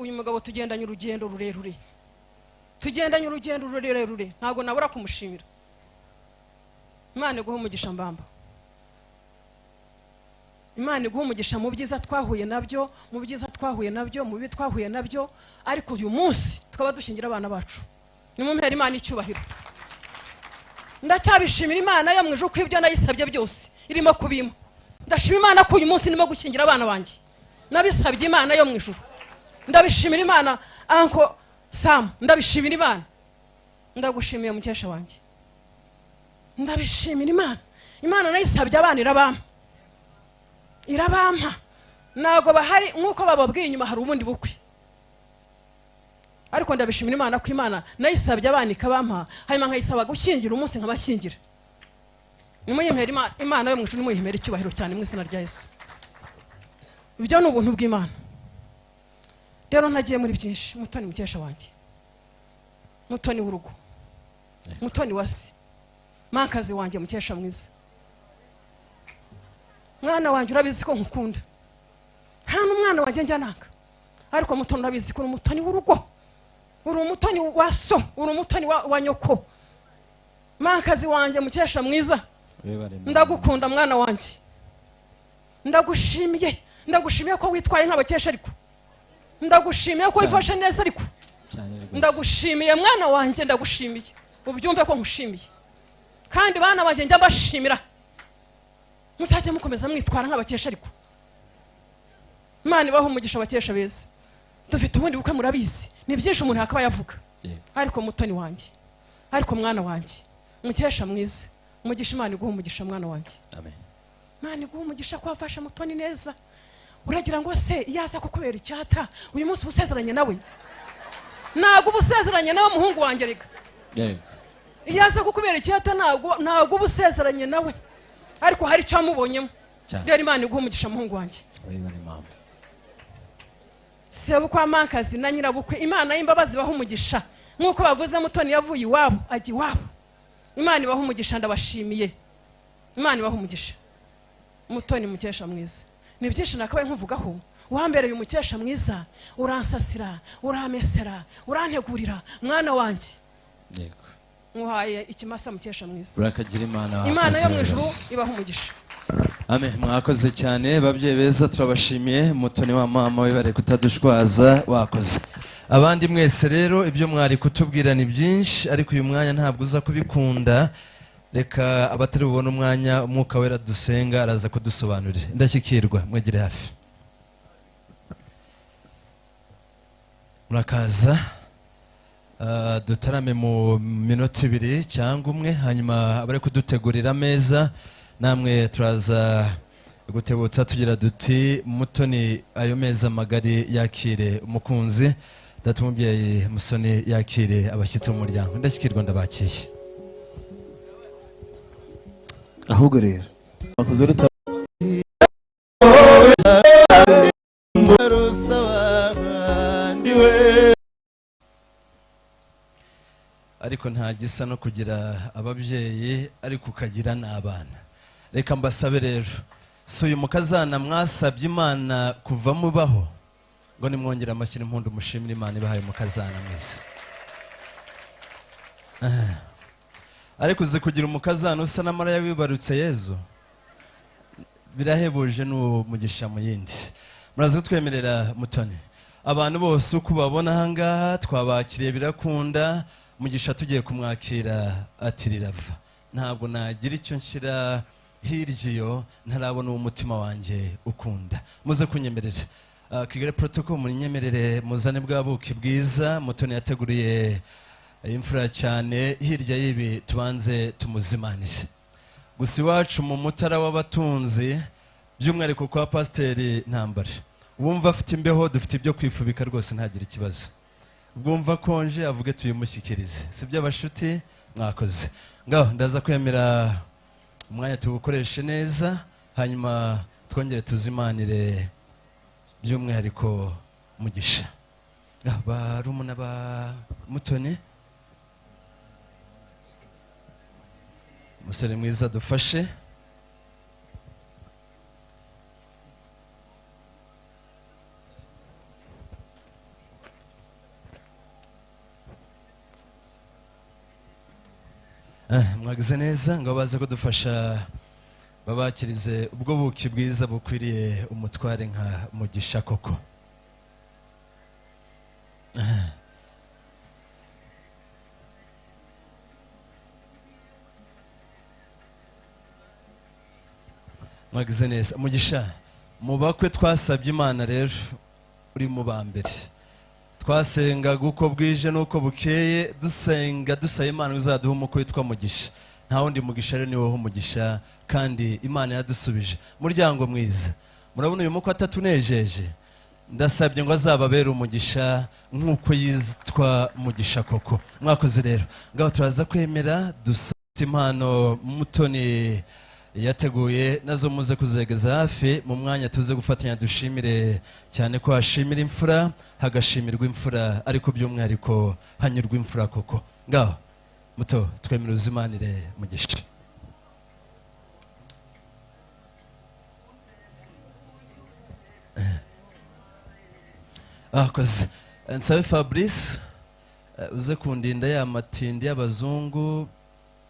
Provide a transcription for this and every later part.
uyu mugabo tugendanye urugendo rurerure, tugendanye urugendo rurerure, ntago nabura kumushimira. Imana iguha umugisha mbamba, Imana iguha umugisha mu byiza twahuye nabyo, mu byiza twahuye nabyo, mu bibi twahuye nabyo, ariko uyu munsi tukaba dushingira abana bacu. Nimumpera Imana icyubahiro. Ndacyabishimira Imana yo mwijuru ko ibyo nayisabye byose irimo kubima. Ndashima Imana ko uyu munsi nimo gushingira abana banjye, nabisabye Imana yo mwijuru. Ndabishimira Imana Uncle Sam, ndabishimira Imana. Ndagushimiye mukesha wanjye, ndabishimira Imana. Imana nayisabye abana irabampa, nago bahari nkuko bababwiye inyuma hari ubundi bukwe, ariko ndabishimira Imana ko Imana nayisabye abana ikabampa, hanyuma nkayisaba gushyingira umunsi nkabashyingira. Nimuyimera Imana yo mwijuru, nimuyimera icyubahiro cyane mu izina rya Yesu. Ibyo ni ubuntu bw'Imana. Rero ntagiye muri byinshi, Mutoni mukesha wanjye, Mutoni w'urugo, Mutoni wasi, makazi wanjye mukesha mwiza. Mwana wanjye urabizi ko nkukunda, nta n'umwana wanjye njya nanga, ariko Mutoni urabizi ko Mutoni w'urugo, uri Mutoni wa so, uri Mutoni wa nyoko. Makazi wanjye mukesha mwiza, ndagukunda mwana wanjye, ndagushimiye ko witwaye nk'abakesha, ariko ndagushimiye ko wifashe neza, ariko ndagushimiye mwana wanjye, ndagushimiye ubyumve ko nkushimiye. Kandi bana banjye njya mbashimira, muzajya mukomeza mwitwara nk'abakesha, ariko Imana ibaho umugisha abakesha beza. Dufite ubundi bukwe murabizi, ni byinshi umuntu akaba yavuga, ariko Mutoni wanjye, ariko mwana wanjye mukesha mwiza, umugisha Imana iguha umugisha mwana wanjye. Amen. Imana iguha umugisha ko wafasha Mutoni neza. Uragira ngo se yaza kukubera icyata uyu munsi ubusezeranye nawe? Ntago ubusezeranye nawe muhungu wanjye reka. Yaza kukubera icyata ntago ubusezeranye nawe, ariko hari cyo amubonyemo. Rero Imana iguha umugisha muhungu wanjye. Sebo kwa makazi na nyirabukwe, Imana y'imbabazi baho umugisha, nkuko bavuze Mutoni yavuye iwabo ajya iwabo. Imana ibaho umugisha, ndabashimiye. Imana ibaho umugisha. Mutoni mukesha mwiza, ni byinshi nakabaye nkuvugaho. Wambereye umukesha mwiza, uransasira, uramesera, urantegurira mwana wanjye. Yego. Muhaye ikimasa mukesha mwiza. Urakagira Imana. Imana yo mwijuru ibaho umugisha. Amen. Mwakoze cyane babyeyi beza, turabashimiye. Mutoni wa mama we bare kutadushwaza, wakoze. Abandi mwese rero ibyo mwari kutubwira ni byinshi, ariko uyu mwanya ntabwo uza kubikunda. Reka abatari bubone umwanya umwuka wera dusenga araza kudusobanurira. Ndashyikirwa, mwegere hafi. Murakaza dutarame mu minota 2 cyangwa umwe, hanyuma abari kudutegurira ameza namwe turaza gutebutsa tugira duti Mutoni ayo meza magari yakire umukunzi, datumubyeyi Musoni yakire abashyitsi mu muryango. Ndashyikirwa, ndabakiye. Ahubwo rero bakoze ariko nta gisa no kugira ababyeyi ariko ukagira n'abana. Reka mbasabe rero, so uyu mukazana mwasabye Imana kuva mubaho, ngo nimwongera amashyira impundu mushimira Imana ibahaye umukazana mwiza. Ariko uzi kugira umukazana usa na Mariya wibarutse Yezu, birahebuje n'umugisha mu yindi. Muraza kutwemerera Mutoni, abantu bose uko babona ahangaha twabakiriye birakunda, mugisha tugiye kumwakira ati rirava. Ntabwo nagira icyo nshyira hirya iyo ntarabona umutima wanjye ukunda. Muze kunyemerera Kigali protocol munyemerere muzane bwa buki bwiza Mutoni yateguriye imfura cyane. Hirya y'ibi tubanze tumuzimanire. Gusa iwacu mu mutara w'abatunzi, by'umwihariko kwa Pasiteri Ntambara, wumva afite imbeho dufite ibyo kwifubika rwose ntagira ikibazo. Bwumva konje avuge tuyimushyikirize. Sibyo abashuti, mwakoze. Ngaho ndaza kwemera umwanya tuwukoreshe neza, hanyuma twongere tuzimanire by'umwihariko mugisha. Barumuna ba Mutoni, umusore mwiza dufashe. mwagize neza ngo baze kudufasha babakirize ubwo buki bwiza bukwiriye umutware nka Mugisha koko. Mwagize neza Mugisha, mu bakwe twasabye Imana rero uri mu bambere, twasengaga uko bwije nuko bukeye dusenga dusaba Imana uzaduha umukwe witwa Mugisha. Nta wundi Mugisha rero ni wowe Mugisha, kandi Imana yadusubije. Muryango mwiza, murabona uyu mukwe atatunejeje, ndasabye ngo azababere umugisha nk'uko yitwa Mugisha koko. Mwakoze rero, ngaho turaza kwemera dusaba impano Mutoni yateguye nazo muze kuzegeza hafi mu mwanya tuze gufatanya dushimire cyane ko hashimira imfura hagashimirwa imfura, ariko by'umwihariko hanyurwa imfura koko. Ngaho Muto twemera uzimanire Mugisha. Akoze nsabe Fabrice uze kundinda ya matindi y'abazungu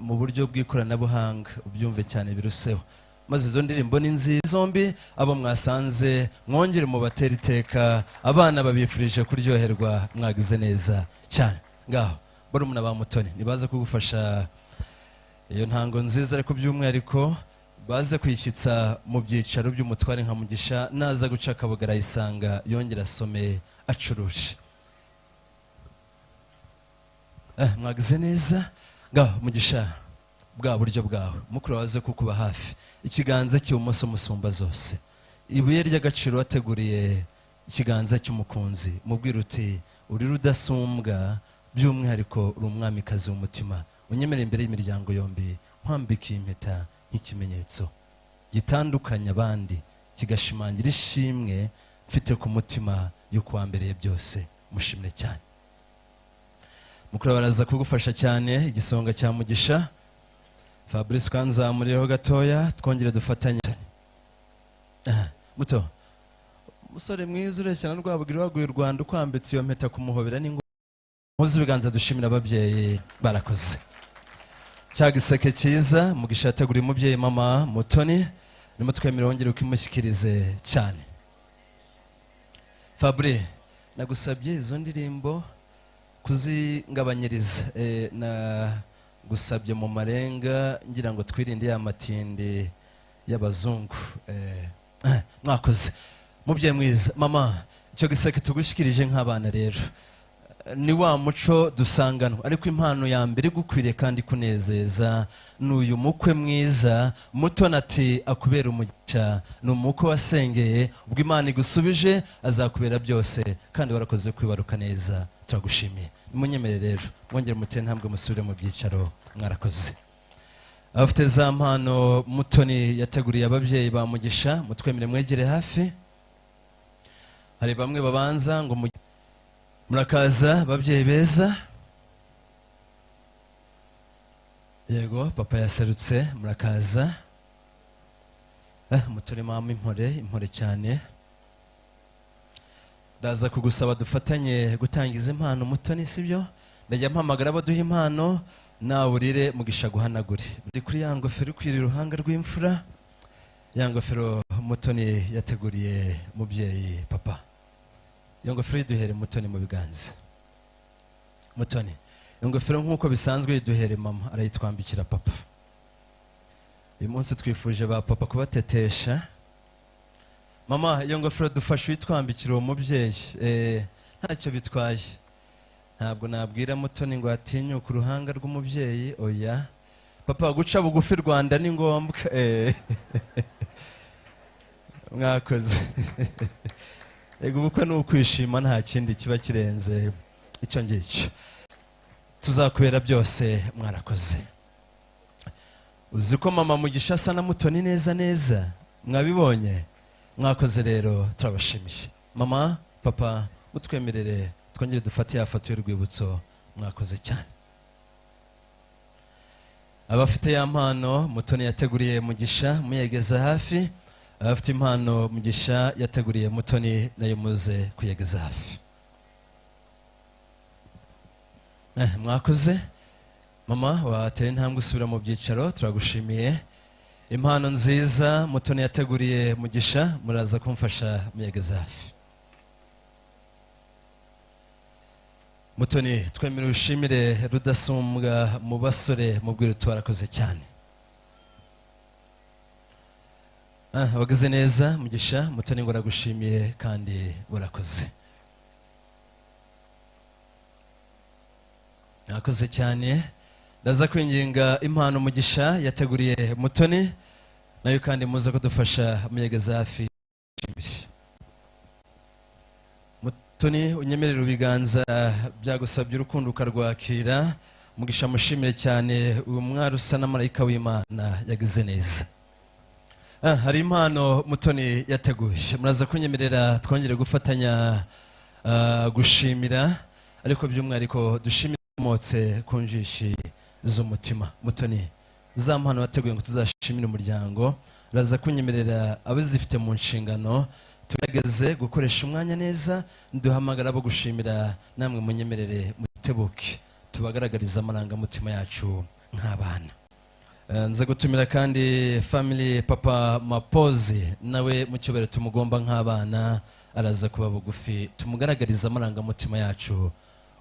mu buryo bw'ikoranabuhanga, ubyumve cyane biruseho, maze izo ndirimbo ni nziza zombi. Abo mwasanze mwongere mu batera iteka, abana babifurije kuryoherwa, mwagize neza cyane. Ngaho barumuna ba Mutoni nibaza kugufasha iyo ntango nziza, ariko by'umwihariko baze kwishyitsa mu byicaro by'umutware nka Mugisha, naza guca akabogara yisanga yongera asome acuruje. Mwagize neza. Ngaho Mugisha, bwa buryo bwawe mukuru waze kukuba hafi, ikiganza cy'ibumoso musumba zose, ibuye ry'agaciro wateguriye ikiganza cy'umukunzi, mubwira uti uri rudasumbwa, by'umwihariko uri umwamikazi w'umutima, unyemere imbere y'imiryango yombi, nkwambika impeta nk'ikimenyetso gitandukanya abandi, kigashimangira ishimwe mfite ku mutima y'uko wambereye byose. Mushimire cyane. Mukuru baraza kugufasha cyane igisonga cya Mugisha. Fabrice kanzamuriyeho gatoya twongere dufatanye. Muto musore mwiza ureshya na Rwabugiri waguye u Rwanda, ukwambitse iyo mpeta kumuhobera n'ingo muzi ibiganza dushimira ababyeyi barakoze. Cya giseke cyiza Mugisha yateguriye umubyeyi mama Mutoni, nimo twemera wongere ukimushyikirize cyane. Fabrice nagusabye izo ndirimbo kuzingabanyiriza, na gusabye mu marenga ngira ngo twirinde ya matindi y'abazungu. Mwakoze mubyeyi mwiza. Mama, icyo giseke tugushyikirije nk'abana rero ni wa muco dusanganwa, ariko impano ya mbere gukwiriye kandi kunezeza n'uyu mukwe mwiza Mutoni ati akubera umugisha, ni umukwe wasengeye, ubwo Imana igusubije azakubera byose, kandi warakoze kwibaruka neza, turagushimiye. Munyemere rero mwongere mutere ntambwe musubire mu byicaro, mwarakoze. Abafite za mpano Mutoni yateguriye ababyeyi ba Mugisha, mutwemere mwegere hafi. Hari bamwe babanza ngo murakaza babyeyi beza. Yego papa yaserutse, murakaza. Mutoni mama impore cyane. Ndaza kugusaba dufatanye gutangiza impano Mutoni, sibyo? Ndajya mpamagara baduha impano, nawe urire Mugisha guhanagure. Ndi kuri ya ngofero kwira iruhanga rw'imfura, ya ngofero Mutoni yateguriye mubyeyi papa. Iyo ngofero yiduhere Mutoni mu biganza. Mutoni, iyo ngofero nk'uko bisanzwe yiduhere mama, arayitwambikira papa. Uyu munsi twifuje ba papa kubatetesha. Mama, iyo ngofero dufashe uyitwambikira uwo mubyeyi, ntacyo bitwaye. Ntabwo nabwira Mutoni ngo atinyuke uruhanga rw'umubyeyi, oya. Papa, guca bugufi Rwanda ni ngombwa. Mwakoze. Ego ubukwe ni ukwishima, nta kindi kiba kirenze icyo ngicyo. Tuzakubera byose, mwarakoze. Uzi ko mama Mugisha asa na Mutoni neza neza, mwabibonye? Mwakoze rero, turabashimiye. Mama, papa, mutwemerere twongere dufate ya foto y'urwibutso, mwakoze cyane. Abafite ya mpano Mutoni yateguriye Mugisha muyegeza hafi. Abafite impano Mugisha yateguriye Mutoni nayo muze kuyegeza hafi. Mwakoze. mama wateye intambwe usubira mu byicaro turagushimiye impano nziza Mutoni yateguriye Mugisha muraza kumfasha muyageze hafi Mutoni twemere ushimire Rudasumbwa mu basore mubwire twarakoze cyane wageze neza Mugisha Mutoni ngo aragushimiye kandi warakoze nakoze cyane ndaza kwinginga impano Mugisha yateguriye Mutoni nayo kandi muza kudufasha muyageze hafi Mutoni unyemerera ibiganza byagusabye urukundo ukarwakira Mugisha mushimire cyane uyu mwari usa na marayika w'Imana yagize neza hari impano Mutoni yateguye muraza kunyemerera twongere gufatanya gushimira ariko by'umwihariko dushimire motse kunjishi z'umutima Mutoni za mpano wateguye ngo tuzashimire umuryango uraza kunyemerera abazifite mu nshingano turageze gukoresha umwanya neza nduhamagara abo gushimira namwe munyemerere mutebuke tubagaragariza amarangamutima yacu nk'abana nza gutumira kandi family papa Mapozi nawe mu cyubahiro tumugomba nk'abana araza kuba bugufi tumugaragariza amarangamutima yacu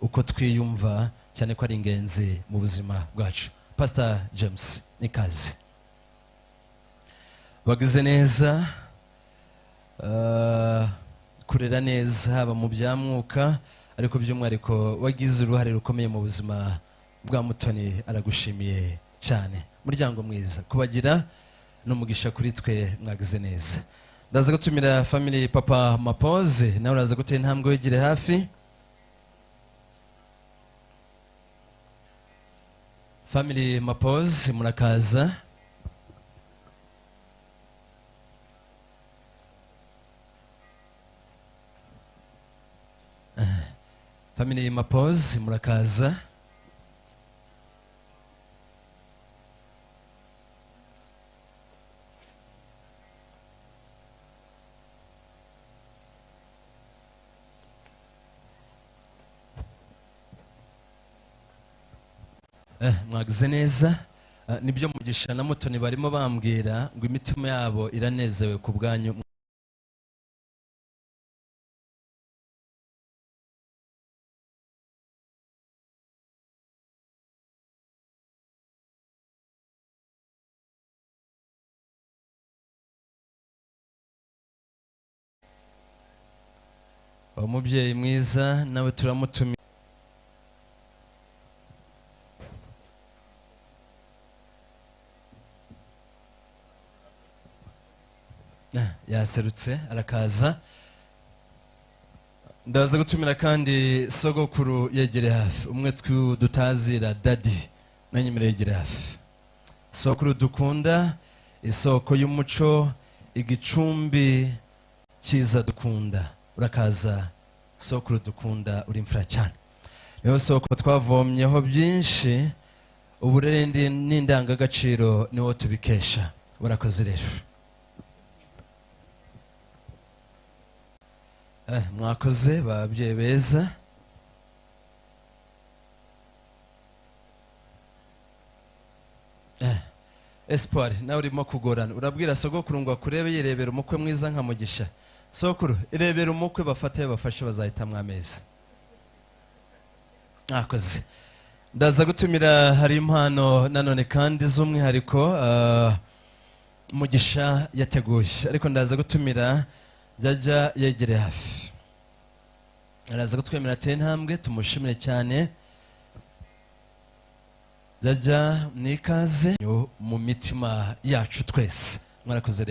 uko twiyumva cyane ko ari ingenzi mu buzima bwacu Pastor James nikaze bagize neza kurera neza haba mu byamwuka ariko by'umwihariko wagize uruhare rukomeye mu buzima bwa Mutoni aragushimiye cyane muryango mwiza kubagira n'umugisha kuri twe mwagize neza ndaza gutumira family papa Mapoze nawe uraza gutera intambwe wegire hafi family Mapoze murakaza family Mapoze murakaza mwagize neza nibyo Mugisha na Mutoni barimo bambwira ngo imitima yabo iranezewe ku bwanyu umubyeyi mwiza nawe turamutumira yaserutse arakaza ndaza gutumira kandi sogokuru yegere hafi umwe dutazira daddy nanyemere yegere hafi sogokuru dukunda isoko y'umuco igicumbi cyiza dukunda urakaza sogokuru dukunda uri imfura cyane niho soko twavomyeho byinshi uburere n'indangagaciro niwo tubikesha urakoze rero mwakoze babyeyi beza Espoir nawe urimo kugorana urabwira sogokuru ngo akurebe yirebera umukwe mwiza nka Mugisha sogokuru irebera umukwe bafate bafashe bazahita mwameza mwakoze ndaza gutumira hari impano nanone kandi z'umwihariko Mugisha yateguye ariko ndaza gutumira Jajja yegere hafi araza gutwemera ateye intambwe tumushimire cyane Jajja nikaze mu mitima yacu twese mwarakoze